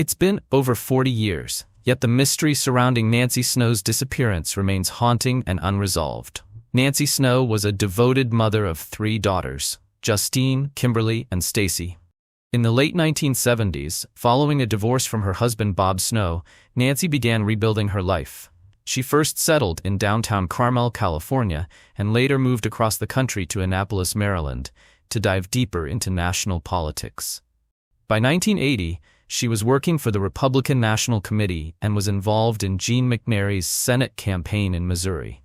It's been over 40 years, yet the mystery surrounding Nancy Snow's disappearance remains haunting and unresolved. Nancy Snow was a devoted mother of 3 daughters, Justine, Kimberly, and Stacy. In the late 1970s, following a divorce from her husband Bob Snow, Nancy began rebuilding her life. She first settled in downtown Carmel, California, and later moved across the country to Annapolis, Maryland, to dive deeper into national politics. By 1980, she was working for the Republican National Committee and was involved in Gene McNary's Senate campaign in Missouri.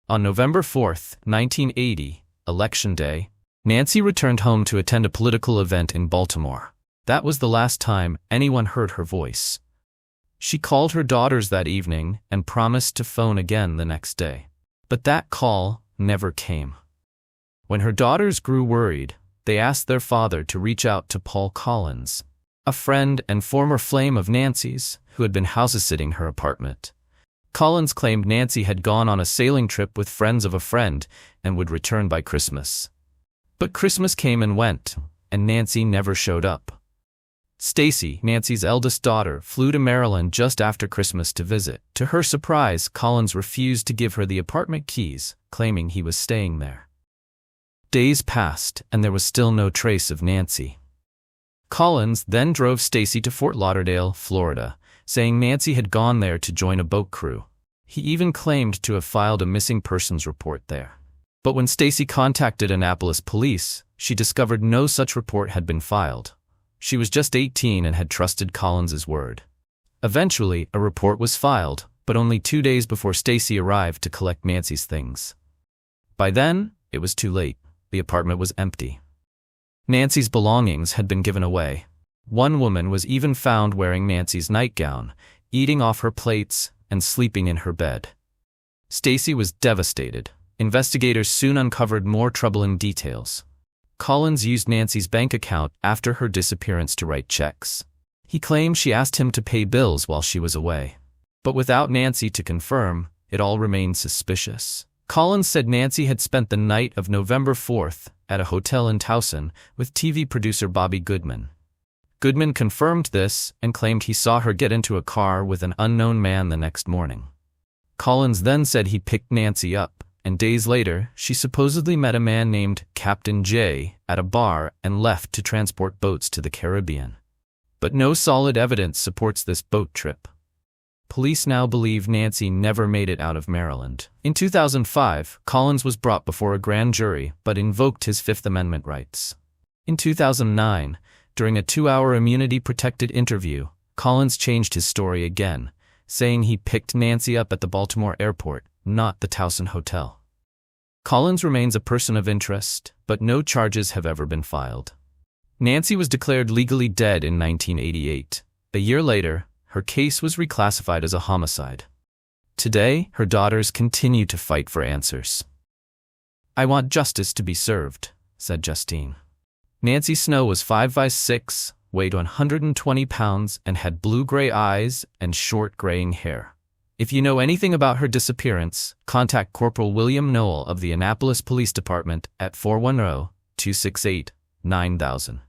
On November 4, 1980, Election Day, Nancy returned home to attend a political event in Baltimore. That was the last time anyone heard her voice. She called her daughters that evening and promised to phone again the next day. But that call never came. When her daughters grew worried, they asked their father to reach out to Paul Collins, a friend and former flame of Nancy's who had been house-sitting her apartment. Collins claimed Nancy had gone on a sailing trip with friends of a friend and would return by Christmas. But Christmas came and went, and Nancy never showed up. Stacy, Nancy's eldest daughter, flew to Maryland just after Christmas to visit. To her surprise, Collins refused to give her the apartment keys, claiming he was staying there. Days passed, and there was still no trace of Nancy. Collins then drove Stacy to Fort Lauderdale, Florida, saying Nancy had gone there to join a boat crew. He even claimed to have filed a missing persons report there. But when Stacy contacted Annapolis police, she discovered no such report had been filed. She was just 18 and had trusted Collins's word. Eventually, a report was filed, but only 2 days before Stacy arrived to collect Nancy's things. By then, it was too late. The apartment was empty. Nancy's belongings had been given away. One woman was even found wearing Nancy's nightgown, eating off her plates, and sleeping in her bed. Stacy was devastated. Investigators soon uncovered more troubling details. Collins used Nancy's bank account after her disappearance to write checks. He claimed she asked him to pay bills while she was away. But without Nancy to confirm, it all remained suspicious. Collins said Nancy had spent the night of November 4th at a hotel in Towson with TV producer Bobby Goodman. Goodman confirmed this and claimed he saw her get into a car with an unknown man the next morning. Collins then said he picked Nancy up, and days later, she supposedly met a man named Captain J at a bar and left to transport boats to the Caribbean. But no solid evidence supports this boat trip. Police now believe Nancy never made it out of Maryland. In 2005, Collins was brought before a grand jury but invoked his Fifth Amendment rights. In 2009, during a 2-hour immunity-protected interview, Collins changed his story again, saying he picked Nancy up at the Baltimore airport, not the Towson Hotel. Collins remains a person of interest, but no charges have ever been filed. Nancy was declared legally dead in 1988. A year later, her case was reclassified as a homicide. Today, her daughters continue to fight for answers. "I want justice to be served," said Justine. Nancy Snow was 5'6", weighed 120 pounds, and had blue-gray eyes and short graying hair. If you know anything about her disappearance, contact Corporal William Noel of the Annapolis Police Department at 410-268-9000.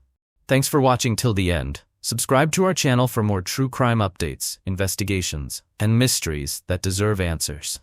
Thanks for watching till the end. Subscribe to our channel for more true crime updates, investigations, and mysteries that deserve answers.